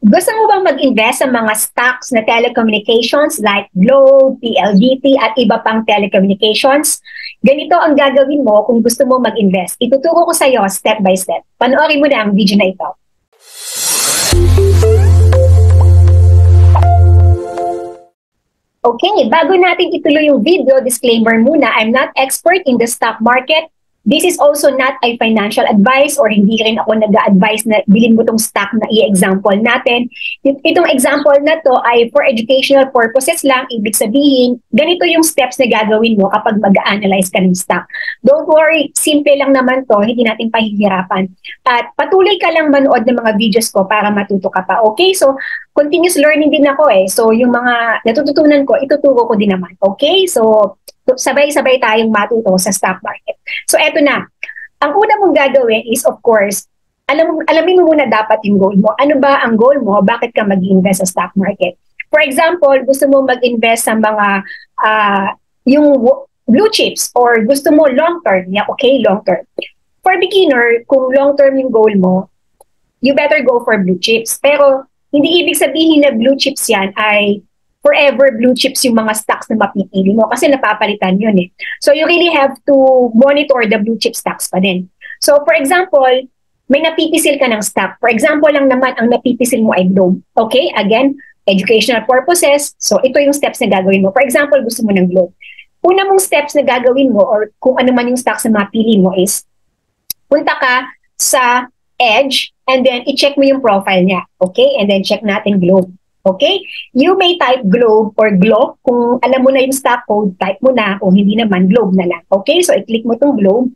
Gusto mo bang mag-invest sa mga stocks na telecommunications like Globe, PLDT at iba pang telecommunications? Ganito ang gagawin mo kung gusto mo mag-invest. Ituturo ko sa iyo step by step. Panoorin mo na ang video na ito. Okay, bago natin ituloy yung video, disclaimer muna, I'm not expert in the stock market. This is also not a financial advice or hindi rin ako nag-a-advise na bilhin mo tong stock na i-example natin. Itong example na to ay for educational purposes lang. Ibig sabihin, ganito yung steps na gagawin mo kapag mag-analyze ka ng stock. Don't worry, simple lang naman to, hindi natin pahihirapan. At patuloy ka lang manood ng mga videos ko para matuto ka pa. Okay, so continuous learning din ako eh. So yung mga natututunan ko, ituturo ko din naman. Okay, so sabay-sabay tayong matuto sa stock market. So eto na, ang una mong gagawin is of course, alamin mo muna dapat yung goal mo. Ano ba ang goal mo? Bakit ka mag-invest sa stock market? For example, gusto mo mag-invest sa mga yung blue chips or gusto mo long term. Yeah, okay, long term. For beginner, kung long term yung goal mo, you better go for blue chips. Pero hindi ibig sabihin na blue chips yan ay forever blue chips yung mga stocks na mapipili mo kasi napapalitan yun eh. So you really have to monitor the blue chip stocks pa din. So for example, may napipisil ka ng stock. For example lang naman, ang napipisil mo ay Globe. Okay, again, educational purposes. So ito yung steps na gagawin mo. For example, gusto mo ng Globe. Una mong steps na gagawin mo or kung ano man yung stocks na mapili mo is punta ka sa Edge and then i-check mo yung profile niya. Okay, and then check natin Globe. Okay? You may type Globe or Globe. Kung alam mo na yung stock code, type mo na. Kung hindi naman, Globe na lang. Okay? So, i-click mo itong Globe.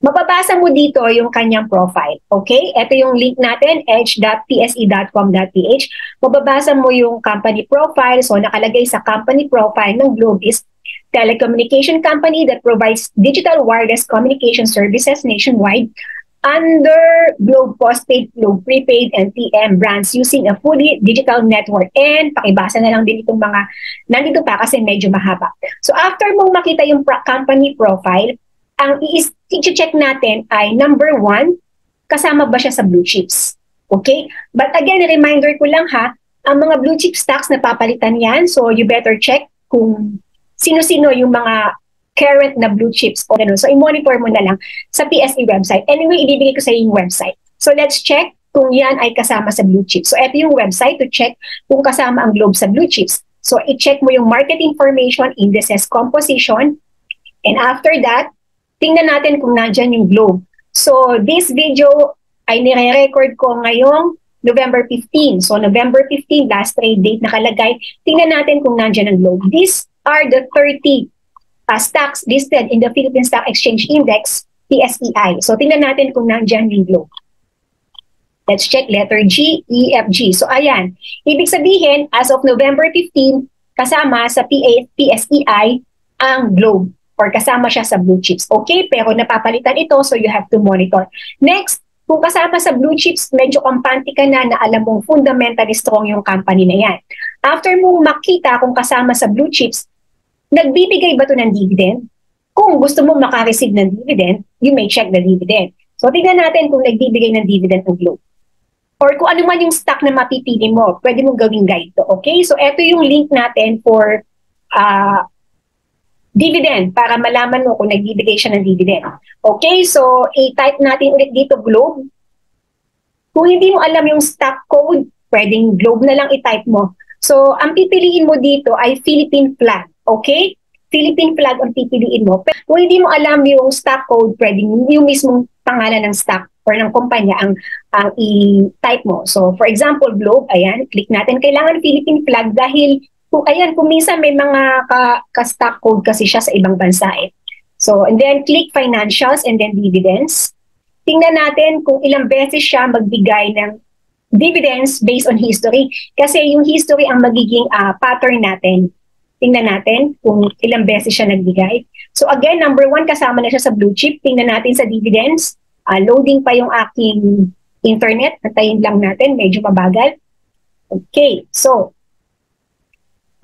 Mababasa mo dito yung kanyang profile. Okay? Ito yung link natin, edge.pse.com.ph. Mababasa mo yung company profile. So, nakalagay sa company profile ng Globe is telecommunication company that provides digital wireless communication services nationwide under Globe Postpaid, Globe Prepaid, and TM brands using a fully digital network. And pakibasa na lang din itong mga nandito pa kasi medyo mahaba. So after mong makita yung company profile, ang i-check natin ay number 1, kasama ba siya sa blue chips? Okay? But again, reminder ko lang ha, ang mga blue chip stocks napapalitan yan. So you better check kung sino-sino yung mga current na blue chips o gano'n. So, i-monitor mo na lang sa PSE website. Anyway, ibibigay ko sa yung website. So, let's check kung yan ay kasama sa blue chips. So, ito yung website to check kung kasama ang Globe sa blue chips. So, i-check mo yung market information, indices, composition, and after that, tingnan natin kung nandyan yung Globe. So, this video ay nire-record ko ngayong November 15. So, November 15, last trade date nakalagay. Tingnan natin kung nandyan ang Globe. These are the 30 stocks listed in the Philippine Stock Exchange Index, PSEI. So, tingnan natin kung nandyan yung Globe. Let's check letter G, E, F, G. So, ayan. Ibig sabihin, as of November 15, kasama sa PSEI ang Globe or kasama siya sa blue chips. Okay, pero napapalitan ito, so you have to monitor. Next, kung kasama sa blue chips, medyo kampante ka na alam mong fundamentally strong yung company na yan. After mong makita kung kasama sa blue chips, nagbibigay ba ito ng dividend? Kung gusto mong makareceive ng dividend, you may check the dividend. So, tingnan natin kung nagbibigay ng dividend ng Globe. Or kung ano man yung stock na mapipili mo, pwede mong gawing guide to. Okay? So, ito yung link natin for dividend para malaman mo kung nagbibigay siya ng dividend. Okay? So, i-type natin ulit dito Globe. Kung hindi mo alam yung stock code, pwedeng Globe na lang i-type mo. So, ang pipiliin mo dito ay Philippine flag. Okay? Philippine flag ang pipiliin mo. Pero kung hindi mo alam yung stock code, pwedeng yung mismong pangalan ng stock or ng kumpanya ang i-type mo. So, for example, Globe, ayan, click natin. Kailangan Philippine flag dahil kung minsan may mga ka-stock code kasi siya sa ibang bansa eh. So, and then click financials and then dividends. Tingnan natin kung ilang beses siya magbigay ng dividends based on history. Kasi yung history ang magiging pattern natin. Tingnan natin kung ilang beses siya nagbigay. So again, number 1, kasama na siya sa blue chip. Tingnan natin sa dividends. Loading pa yung aking internet. Antayin lang natin, medyo mabagal. Okay, so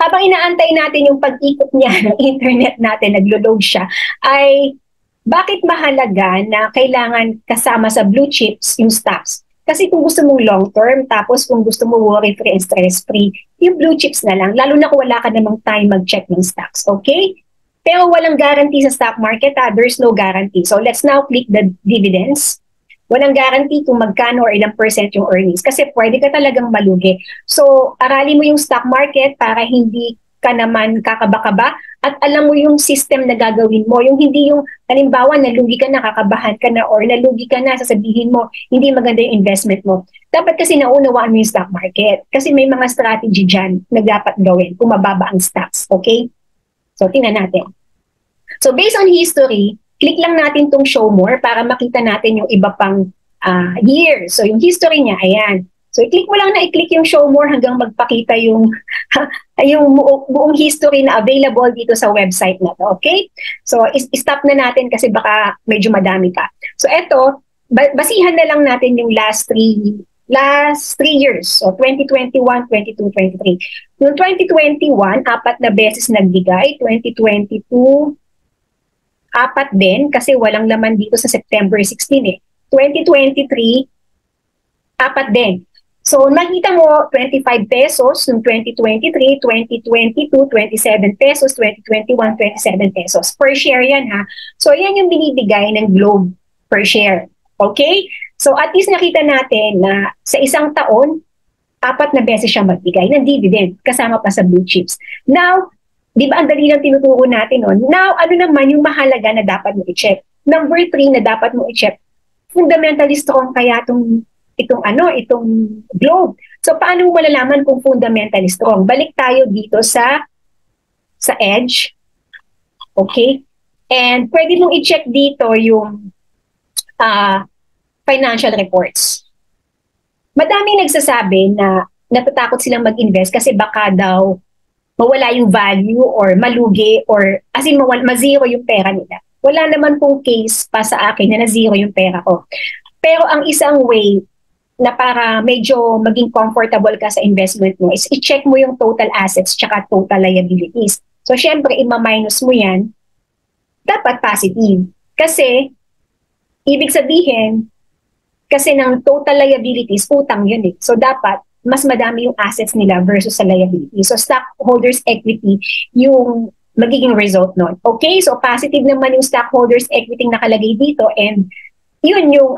habang inaantay natin yung pag-ikot niya ng internet natin, naglo-load siya, ay bakit mahalaga na kailangan kasama sa blue chips yung stocks? Kasi kung gusto mong long term, tapos kung gusto mo worry-free and stress-free, yung blue chips na lang, lalo na kung wala ka namang time mag-check ng stocks, okay? Pero walang guarantee sa stock market, ha? There's no guarantee. So let's now click the dividends. Walang guarantee kung magkano or ilang percent yung earnings kasi pwede ka talagang malugi. So, aralin mo yung stock market para hindi ka naman kakaba-kaba at alam mo yung system na gagawin mo. Yung hindi yung, halimbawa, nalugi ka na, kakabahan ka na, or nalugi ka na, sasabihin mo, hindi maganda yung investment mo. Dapat kasi naunawaan mo yung stock market kasi may mga strategy dyan na dapat gawin kung mababa ang stocks. Okay? So, tingnan natin. So, based on history, click lang natin tong show more para makita natin yung iba pang years. So, yung history niya, ayan. So, i-click mo lang na i-click yung show more hanggang magpakita yung, yung buong history na available dito sa website na to. Okay? So, stop na natin kasi baka medyo madami pa. So, eto, basihan na lang natin yung last three years. So, 2021, 22, 23. Noong 2021, 4 na beses nagbigay. 2022, 4 din kasi walang laman dito sa September 16 eh. 2023, 4 din. So nakita mo 25 pesos noong 2023, 2022, 27 pesos, 2021, 27 pesos. Per share yan ha. So yan yung binibigay ng Globe per share. Okay? So at least nakita natin na sa isang taon, 4 na beses siya magbigay ng dividend kasama pa sa blue chips. Now, di ba ang dali ng tinuturo natin nun? Now, ano naman yung mahalaga na dapat mo i-check? Number 3 na dapat mo i-check, fundamentally strong kaya itong Globe. So, paano mo malalaman kung fundamentally strong? Balik tayo dito sa edge. Okay? And pwede mong i-check dito yung financial reports. Madaming nagsasabi na natatakot silang mag-invest kasi baka daw mawala yung value or malugi or as in ma-zero yung pera nila. Wala naman pong case pa sa akin na na-zero yung pera ko. Pero ang isang way na para medyo maging comfortable ka sa investment mo is i-check mo yung total assets tsaka total liabilities. So syempre, ima-minus mo yan, dapat positive. Kasi, ibig sabihin, kasi ng total liabilities, utang yun eh. So dapat, mas madami yung assets nila versus sa liability. So stockholders equity yung magiging result nun. Okay, so positive naman yung stockholders equity nakalagay dito and yun yung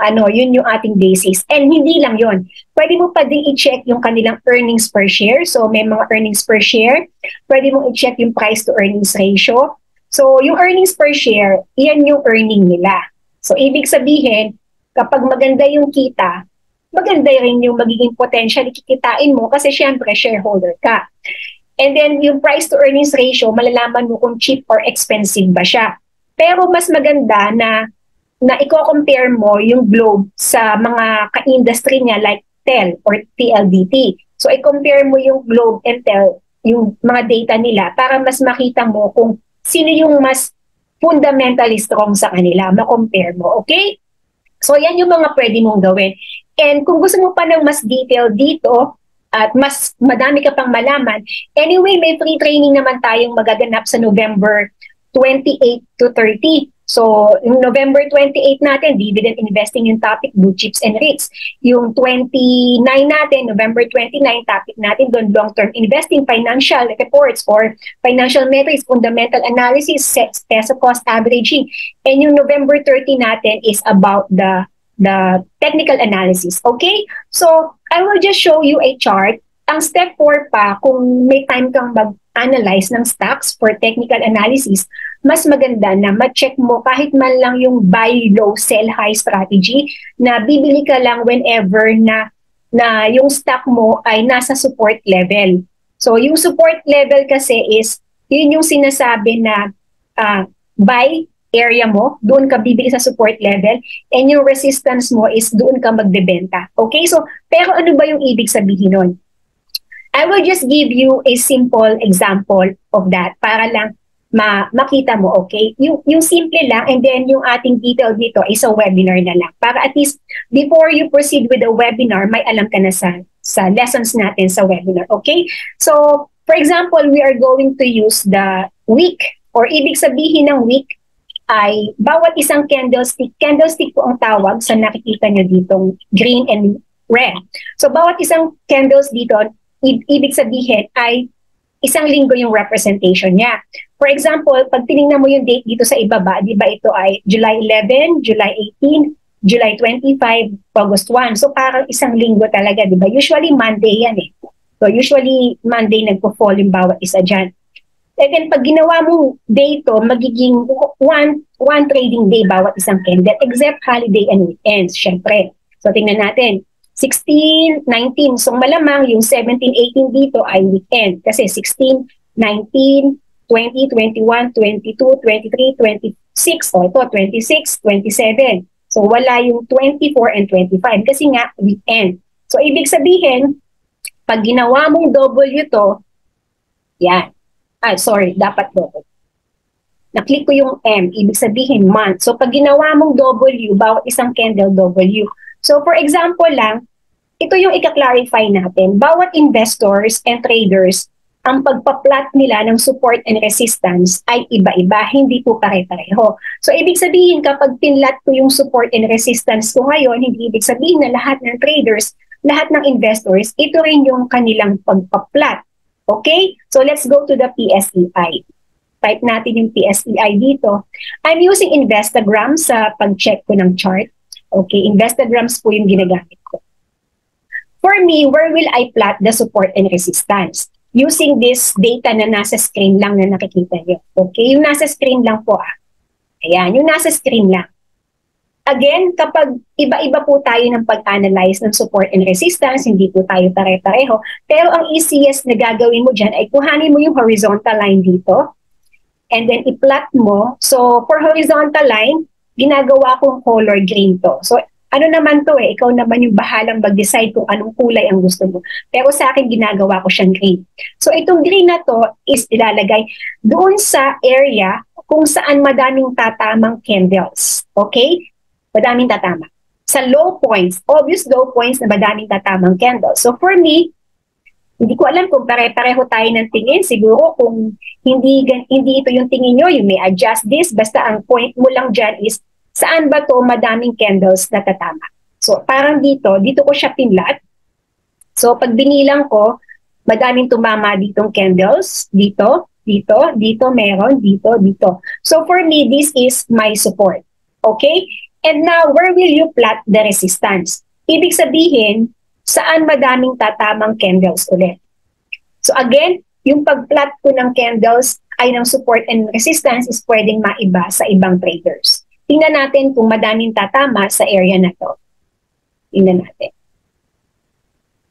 ating basis. And hindi lang yun. Pwede mo pa din i-check yung kanilang earnings per share. So may mga earnings per share. Pwede mo i-check yung price to earnings ratio. So yung earnings per share, yan yung earning nila. So ibig sabihin, kapag maganda yung kita, maganda rin yung magiging potential ikikitain mo kasi syempre shareholder ka. And then yung price to earnings ratio, malalaman mo kung cheap or expensive ba siya. Pero mas maganda na i-compare mo yung Globe sa mga ka-industry niya like TEL or TLDT. So i-compare mo yung Globe and TEL, yung mga data nila para mas makita mo kung sino yung mas fundamentally strong sa kanila. Ma-compare mo, okay? So yan yung mga pwede mong gawin. And kung gusto mo pa ng mas detail dito at mas madami ka pang malaman, anyway, may free training naman tayong magaganap sa November 28 to 30. So, yung November 28 natin, dividend investing yung topic, blue chips and REITs. Yung 29 natin, November 29, topic natin doon, long-term investing, financial reports or financial metrics, fundamental analysis, peso cost averaging. And yung November 30 natin is about the technical analysis. Okay? So, I will just show you a chart. Ang step 4 pa, kung may time kang mag-analyze ng stocks for technical analysis, mas maganda na ma-check mo kahit man lang yung buy low, sell high strategy na bibili ka lang whenever na yung stock mo ay nasa support level. So, yung support level kasi is, yun yung sinasabi na buy area mo, doon ka bibili sa support level, and yung resistance mo is doon ka magbebenta. Okay? So, pero ano ba yung ibig sabihin nun? I will just give you a simple example of that para lang makita mo, okay? Yung simple lang, and then yung ating detail dito is a webinar na lang. Para at least, before you proceed with the webinar, may alam ka na sa lessons natin sa webinar, okay? So, for example, we are going to use the wick, or ibig sabihin ng wick ay bawat isang candlestick po ang tawag sa nakikita nyo ditong green and red. So bawat isang candles dito, ibig sabihin ay isang linggo yung representation niya. For example, pag tinignan mo yung date dito sa ibaba, di ba ito ay July 11, July 18, July 25, August 1. So parang isang linggo talaga, di ba? Usually Monday yan eh. So usually Monday nagpo-fall yung bawat isa dyan. And then pag ginawa mong day to, magiging one trading day bawat isang candle, except holiday and weekends, syempre. So tingnan natin, 16, 19. So malamang yung 17, 18 dito ay weekend. Kasi 16, 19, 20, 21, 22, 23, 26. O ito, 26, 27. So wala yung 24 and 25 kasi nga weekend. So ibig sabihin, pag ginawa mong W to, yan. Sorry, dapat double. Na-click ko yung M, ibig sabihin month. So pag ginawa mong W, bawat isang candle W. So for example lang, ito yung ika-clarify natin. Bawat investors and traders, ang pagpa-plot nila ng support and resistance ay iba-iba, hindi po pare-pareho. So ibig sabihin kapag pinlat ko yung support and resistance ko ngayon, hindi ibig sabihin na lahat ng traders, lahat ng investors, ito rin yung kanilang pagpa-plot. Okay? So let's go to the PSEI. Type natin yung PSEI dito. I'm using Instagram sa pag-check ko ng chart. Okay, Instagrams po yung ginagamit ko. For me, where will I plot the support and resistance? Using this data na nasa screen lang na nakikita nyo. Okay, yung nasa screen lang po Ayan, yung nasa screen lang. Again, kapag iba-iba po tayo ng pag-analyze ng support and resistance, hindi po tayo pare-pareho. Pero ang easiest na gagawin mo dyan ay kuhanin mo yung horizontal line dito. And then i-plot mo. So, for horizontal line, ginagawa kong color green to. So, ano naman to ikaw naman yung bahalang mag-decide kung anong kulay ang gusto mo. Pero sa akin, ginagawa ko siyang green. So, itong green na to is ilalagay doon sa area kung saan madaming tatamang candles. Okay? Madaming tatama. Sa low points, obvious low points na madaming tatamang candles. So, for me, hindi ko alam kung pare-pareho tayo ng tingin. Siguro kung hindi ito yung tingin nyo, you may adjust this. Basta ang point mo lang dyan is saan ba to madaming candles na tatama. So parang dito ko siya pinlat. So pag binilang ko, madaming tumama ditong candles. Dito, meron, dito. So for me, this is my support. Okay? And now, where will you plot the resistance? Ibig sabihin, saan madaming tatamang candles ulit. So again, yung pag-plot ko ng candles ay ng support and resistance is pwedeng maiba sa ibang traders. Tingnan natin kung madaming tatama sa area na to. Tingnan natin.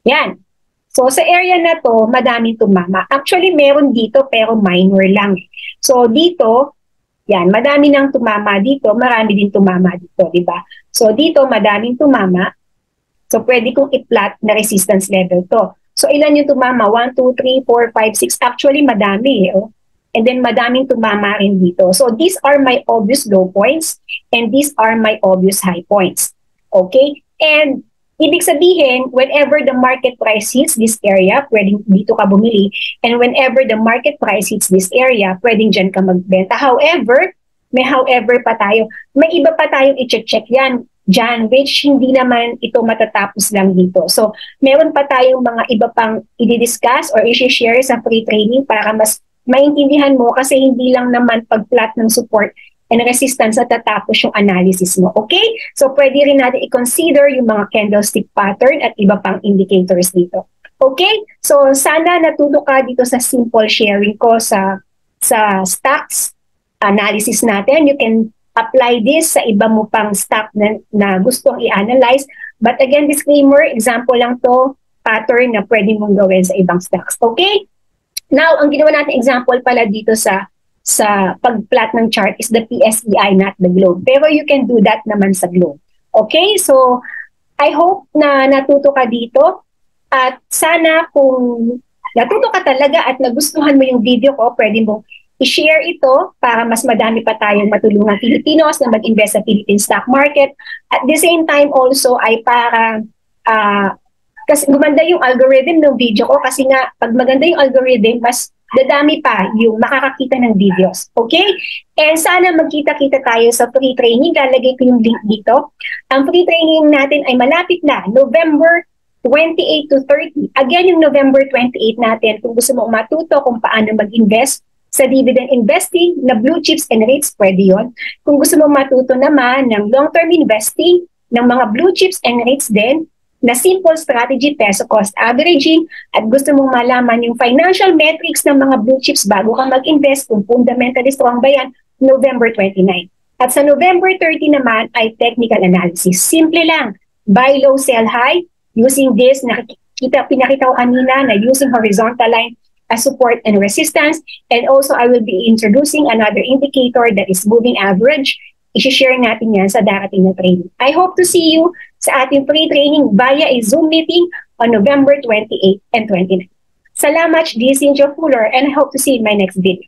Yan. So sa area na to, madaming tumama. Actually, meron dito pero minor lang. So dito, yan, madami nang tumama dito, marami din tumama dito, di ba? So dito, madaming tumama. So, pwede kong i-plot na resistance level to. So, ilan yung tumama? 1, 2, 3, 4, 5, 6. Actually, madami. And then, madaming tumama rin dito. So, these are my obvious low points and these are my obvious high points. Okay? And, ibig sabihin, whenever the market price hits this area, pwedeng dito ka bumili. And whenever the market price hits this area, pwedeng dyan ka magbenta. However, may however pa tayo. May iba pa tayong i-check yan dyan, which hindi naman ito matatapos lang dito. So, meron pa tayong mga iba pang i-discuss or i-share sa free training para mas maintindihan mo kasi hindi lang naman pag-plot ng support and resistance at tatapos yung analysis mo. Okay? So, pwede rin natin i-consider yung mga candlestick pattern at iba pang indicators dito. Okay? So, sana natuto ka dito sa simple sharing ko sa stocks analysis natin. You can apply this sa iba mo pang stock na gustong i-analyze. But again, disclaimer, example lang to, pattern na pwede mong gawin sa ibang stocks. Okay? Now, ang ginawa natin example pala dito sa pag-plot ng chart is the PSEI, not the globe. Pero you can do that naman sa globe. Okay? So, I hope na natuto ka dito. At sana kung natuto ka talaga at nagustuhan mo yung video ko, pwede mo i-share ito para mas madami pa tayong matulungan Filipinos na mag-invest sa Philippine stock market. At the same time also ay para kasi gumanda yung algorithm ng video ko kasi nga pag maganda yung algorithm, mas dadami pa yung makakakita ng videos. Okay? And sana magkita-kita tayo sa free training. Lalagay ko yung link dito. Ang free training natin ay malapit na, November 28 to 30. Again, yung November 28 natin, kung gusto mo matuto kung paano mag-invest sa dividend investing na blue chips and REITs, pwede yun. Kung gusto mo matuto naman ng long-term investing, ng mga blue chips and REITs din, na simple strategy, peso cost averaging, at gusto mong malaman yung financial metrics ng mga blue chips bago ka mag-invest kung fundamentally strong ba yan, November 29. At sa November 30 naman ay technical analysis. Simple lang, buy low, sell high, using this, pinakita ko kanina na using horizontal line as support and resistance. And also, I will be introducing another indicator that is moving average. I-share natin yan sa darating na training. I hope to see you sa ating free training via a Zoom meeting on November 28 and 29. Salamat, this is Cynthia Fuller, and I hope to see you in my next video.